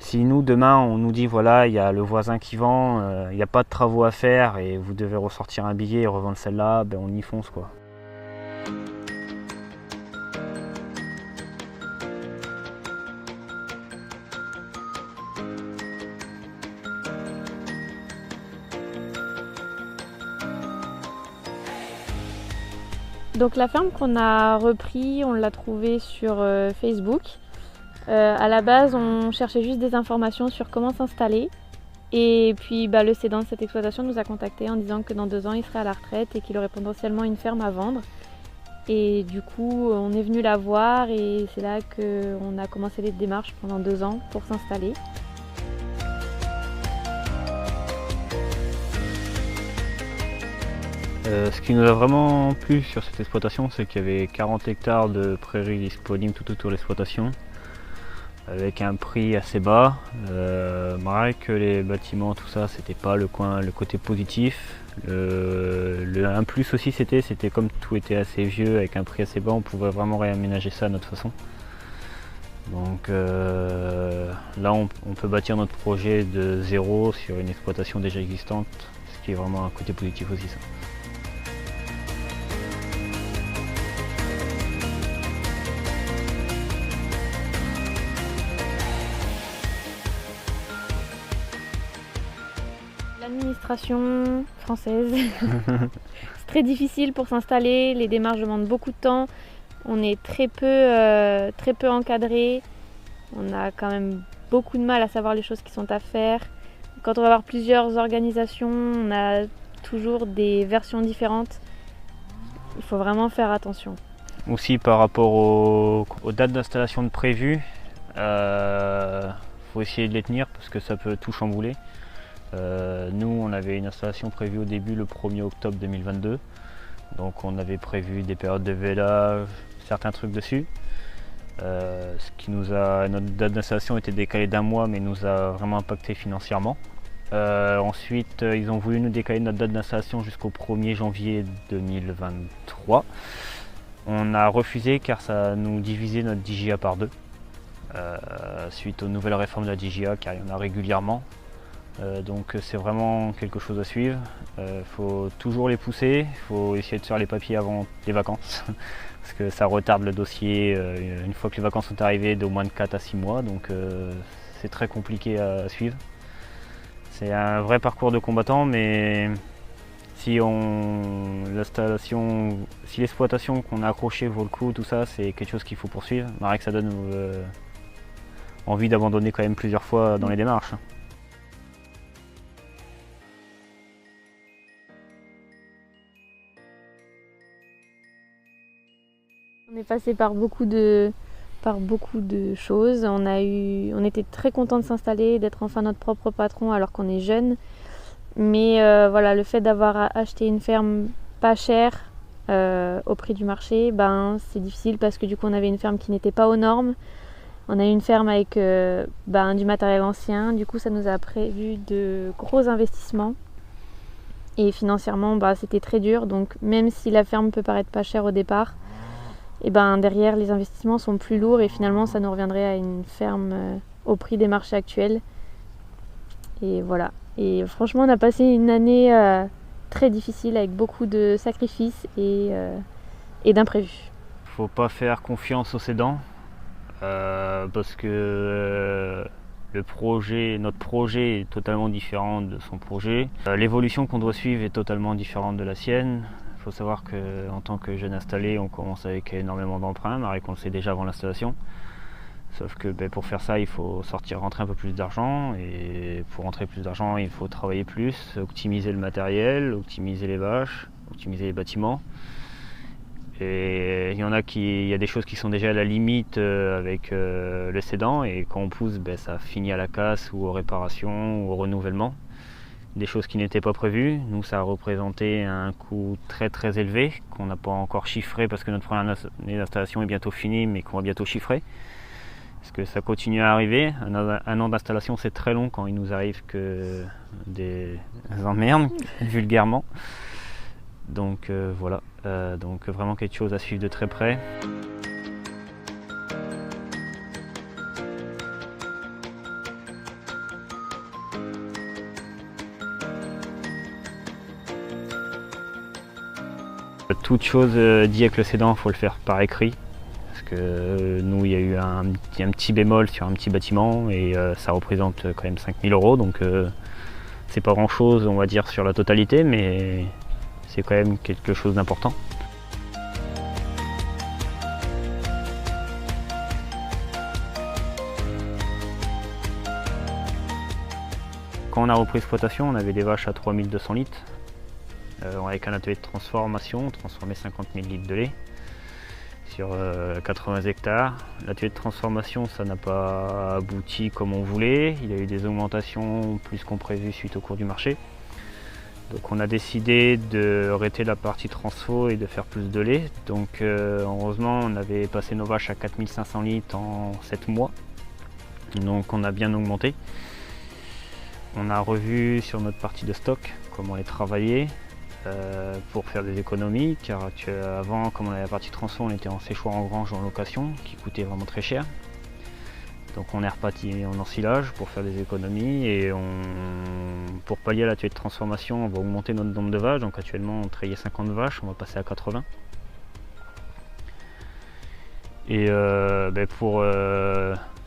Si nous, demain, on nous dit, voilà, il y a le voisin qui vend, il n'y a pas de travaux à faire et vous devez ressortir un billet et revendre celle-là, ben on y fonce, quoi. Donc la ferme qu'on a repris, on l'a trouvée sur Facebook. À la base, on cherchait juste des informations sur comment s'installer. Et puis le cédant de cette exploitation nous a contactés en disant que dans 2 ans, il serait à la retraite et qu'il aurait potentiellement une ferme à vendre. Et du coup, on est venu la voir et c'est là qu'on a commencé les démarches pendant 2 ans pour s'installer. Ce qui nous a vraiment plu sur cette exploitation, c'est qu'il y avait 40 hectares de prairies disponibles tout autour de l'exploitation, avec un prix assez bas. Malgré que les bâtiments, tout ça, c'était pas le côté positif. Un plus aussi, c'était comme tout était assez vieux, avec un prix assez bas, on pouvait vraiment réaménager ça à notre façon. Donc là, on peut bâtir notre projet de zéro sur une exploitation déjà existante, ce qui est vraiment un côté positif aussi, ça. L'administration française, c'est très difficile pour s'installer, les démarches demandent beaucoup de temps, on est très peu encadré, on a quand même beaucoup de mal à savoir les choses qui sont à faire. Quand on va voir plusieurs organisations, on a toujours des versions différentes, il faut vraiment faire attention. Aussi par rapport aux dates d'installation de prévues, faut essayer de les tenir parce que ça peut tout chambouler. Nous, on avait une installation prévue au début le 1er octobre 2022, donc on avait prévu des périodes de vélage, certains trucs dessus. Notre date d'installation était décalée d'1 mois, mais nous a vraiment impacté financièrement. Ensuite, ils ont voulu nous décaler notre date d'installation jusqu'au 1er janvier 2023. On a refusé car ça nous divisait notre DJA par 2, suite aux nouvelles réformes de la DJA, car il y en a régulièrement. Donc c'est vraiment quelque chose à suivre. Faut toujours les pousser, il faut essayer de faire les papiers avant les vacances parce que ça retarde le dossier une fois que les vacances sont arrivées d'au moins de 4 à 6 mois, donc c'est très compliqué à suivre. C'est un vrai parcours de combattant, mais si l'exploitation qu'on a accrochée vaut le coup, tout ça, c'est quelque chose qu'il faut poursuivre. Malgré que ça donne envie d'abandonner quand même plusieurs fois dans les démarches. On est passé par beaucoup de choses. On était très contents de s'installer, d'être enfin notre propre patron alors qu'on est jeune. Mais le fait d'avoir acheté une ferme pas chère au prix du marché, c'est difficile parce que du coup on avait une ferme qui n'était pas aux normes. On a eu une ferme avec du matériel ancien. Du coup ça nous a prévu de gros investissements. Et financièrement c'était très dur. Donc même si la ferme peut paraître pas chère au départ, et derrière les investissements sont plus lourds et finalement ça nous reviendrait à une ferme au prix des marchés actuels. Et voilà. Et franchement on a passé une année très difficile avec beaucoup de sacrifices et d'imprévus. Faut pas faire confiance aux cédants parce que notre projet est totalement différent de son projet. L'évolution qu'on doit suivre est totalement différente de la sienne. Il faut savoir qu'en tant que jeune installé, on commence avec énormément d'emprunts, malgré qu'on le sait déjà avant l'installation. Sauf que pour faire ça, il faut rentrer un peu plus d'argent. Et pour rentrer plus d'argent, il faut travailler plus, optimiser le matériel, optimiser les vaches, optimiser les bâtiments. Et il y a des choses qui sont déjà à la limite avec le cédant. Et quand on pousse, ça finit à la casse ou aux réparations ou au renouvellement. Des choses qui n'étaient pas prévues. Nous, ça a représenté un coût très très élevé qu'on n'a pas encore chiffré parce que notre première année d'installation est bientôt finie, mais qu'on va bientôt chiffrer. Parce que ça continue à arriver. Un an d'installation, c'est très long quand il nous arrive que des emmerdes, vulgairement. Donc voilà. Donc vraiment quelque chose à suivre de très près. Toute chose dit avec le cédant, il faut le faire par écrit. Parce que nous, il y a eu un petit bémol sur un petit bâtiment et ça représente quand même 5 000 €. Donc c'est pas grand chose, on va dire, sur la totalité, mais c'est quand même quelque chose d'important. Quand on a repris l'exploitation, on avait des vaches à 3200 litres. Avec un atelier de transformation, on transformait 50 000 litres de lait sur 80 hectares. L'atelier de transformation, ça n'a pas abouti comme on voulait. Il y a eu des augmentations plus qu'on prévu suite au cours du marché. Donc on a décidé d'arrêter la partie transfo et de faire plus de lait. Donc heureusement, on avait passé nos vaches à 4500 litres en 7 mois. Donc on a bien augmenté. On a revu sur notre partie de stock comment les travailler pour faire des économies, car avant, comme on avait la partie transfo, on était en séchoir en grange en location qui coûtait vraiment très cher. Donc on est reparti en ensilage pour faire des économies et pour pallier à l'atelier de transformation, on va augmenter notre nombre de vaches. Donc actuellement on trayait 50 vaches, on va passer à 80. Et pour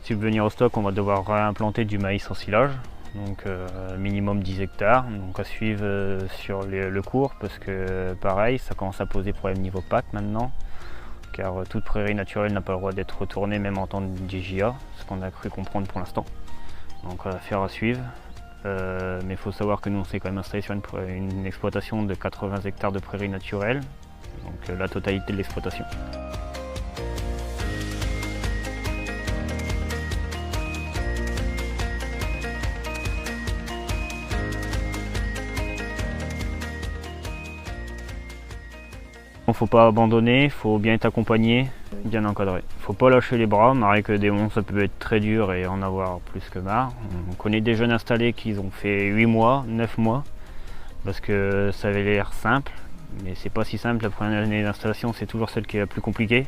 subvenir au stock, on va devoir réimplanter du maïs en silage. Donc minimum 10 hectares, donc à suivre sur le cours, parce que pareil, ça commence à poser problème niveau PAC maintenant, car toute prairie naturelle n'a pas le droit d'être retournée même en temps de DJA, ce qu'on a cru comprendre pour l'instant. Donc affaire à suivre, mais il faut savoir que nous on s'est quand même installé sur une exploitation de 80 hectares de prairie naturelle, donc la totalité de l'exploitation. Il ne faut pas abandonner, il faut bien être accompagné, bien encadré. Il ne faut pas lâcher les bras, marrer que des monts ça peut être très dur et en avoir plus que marre. On connaît des jeunes installés qui ont fait 8 mois, 9 mois, parce que ça avait l'air simple, mais c'est pas si simple. La première année d'installation c'est toujours celle qui est la plus compliquée.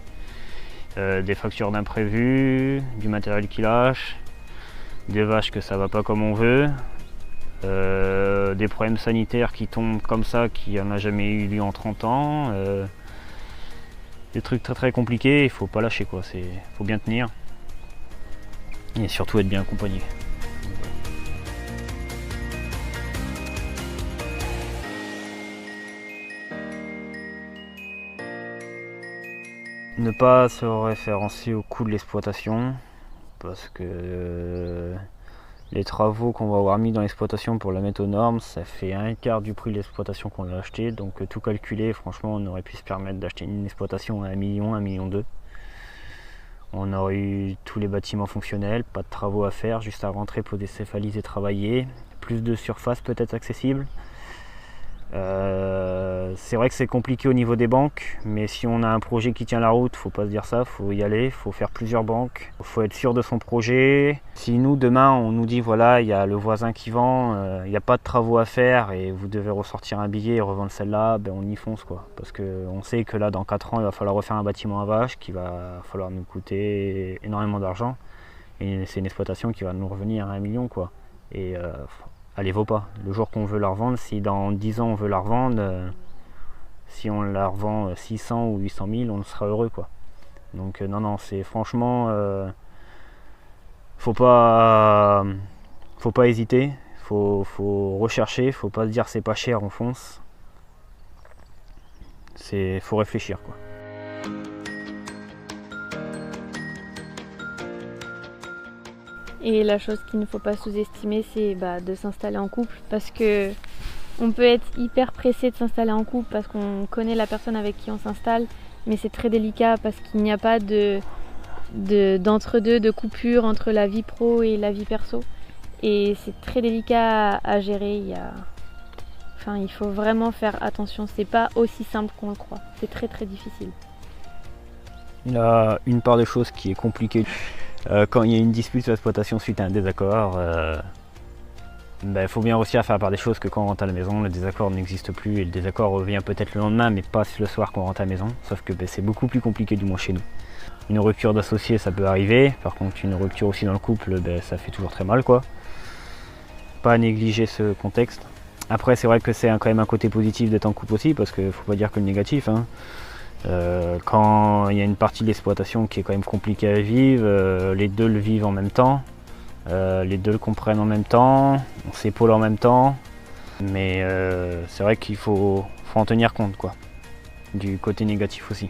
Des factures d'imprévus, du matériel qui lâche, des vaches que ça va pas comme on veut. Des problèmes sanitaires qui tombent comme ça, qui n'en a jamais eu lieu en 30 ans. Des trucs très très compliqués, il faut pas lâcher quoi, faut bien tenir. Et surtout être bien accompagné. Ne pas se référencer au coût de l'exploitation, parce que les travaux qu'on va avoir mis dans l'exploitation pour la mettre aux normes, ça fait un quart du prix de l'exploitation qu'on l'a acheté. Donc tout calculé, franchement, on aurait pu se permettre d'acheter une exploitation à 1 million, 1,2 million. On aurait eu tous les bâtiments fonctionnels, pas de travaux à faire, juste à rentrer, poser ses valises et travailler. Plus de surface peut-être accessible. C'est vrai que c'est compliqué au niveau des banques, mais si on a un projet qui tient la route, faut pas se dire ça, faut y aller, faut faire plusieurs banques, faut être sûr de son projet. Si nous demain on nous dit voilà, il y a le voisin qui vend, il n'y a pas de travaux à faire et vous devez ressortir un billet et revendre celle-là, ben on y fonce quoi. Parce qu'on sait que là dans 4 ans il va falloir refaire un bâtiment à vaches qui va falloir nous coûter énormément d'argent et c'est une exploitation qui va nous revenir à 1 million quoi. Et elle les vaut pas. Le jour qu'on veut la revendre, si dans 10 ans on veut la revendre, si on la revend 600 ou 800 000, on sera heureux quoi. Donc non, c'est franchement, faut pas hésiter, faut rechercher, faut pas se dire c'est pas cher, on fonce. Faut réfléchir quoi. Et la chose qu'il ne faut pas sous-estimer, c'est de s'installer en couple, parce que on peut être hyper pressé de s'installer en couple parce qu'on connaît la personne avec qui on s'installe, mais c'est très délicat parce qu'il n'y a pas d'entre-deux, de coupure entre la vie pro et la vie perso. Et c'est très délicat à gérer. Il faut vraiment faire attention. C'est pas aussi simple qu'on le croit. C'est très très difficile. Il y a une part des choses qui est compliquée. Quand il y a une dispute sur l'exploitation suite à un désaccord, faut bien réussir à faire part des choses que quand on rentre à la maison, le désaccord n'existe plus et le désaccord revient peut-être le lendemain, mais pas le soir quand on rentre à la maison. Sauf que c'est beaucoup plus compliqué du moins chez nous. Une rupture d'associé, ça peut arriver. Par contre, une rupture aussi dans le couple, ça fait toujours très mal quoi. Pas négliger ce contexte. Après, c'est vrai que c'est quand même un côté positif d'être en couple aussi, parce qu'il ne faut pas dire que le négatif, hein. Quand il y a une partie de l'exploitation qui est quand même compliquée à vivre, les deux le vivent en même temps, les deux le comprennent en même temps, on s'épaule en même temps, mais c'est vrai qu'il faut en tenir compte, quoi, du côté négatif aussi.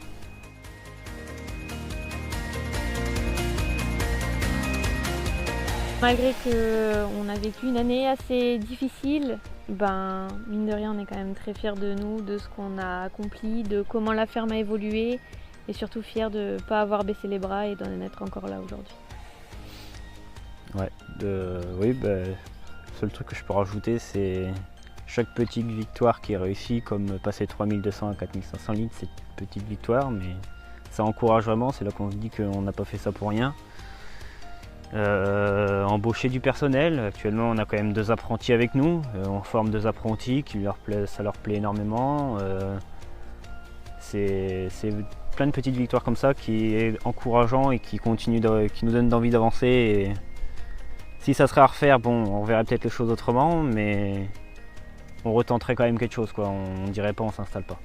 Malgré qu'on a vécu une année assez difficile, ben, mine de rien, on est quand même très fiers de nous, de ce qu'on a accompli, de comment la ferme a évolué, et surtout fiers de ne pas avoir baissé les bras et d'en être encore là aujourd'hui. Ouais, oui, le seul truc que je peux rajouter, c'est chaque petite victoire qui est réussie, comme passer 3200 à 4500 litres, c'est une petite victoire, mais ça encourage vraiment, c'est là qu'on se dit qu'on n'a pas fait ça pour rien. Embaucher du personnel, actuellement on a quand même 2 apprentis avec nous, on forme 2 apprentis qui ça leur plaît énormément. C'est plein de petites victoires comme ça qui est encourageant et qui nous donne envie d'avancer. Et si ça serait à refaire, bon, on verrait peut-être les choses autrement, mais on retenterait quand même quelque chose, quoi. On dirait pas, on s'installe pas.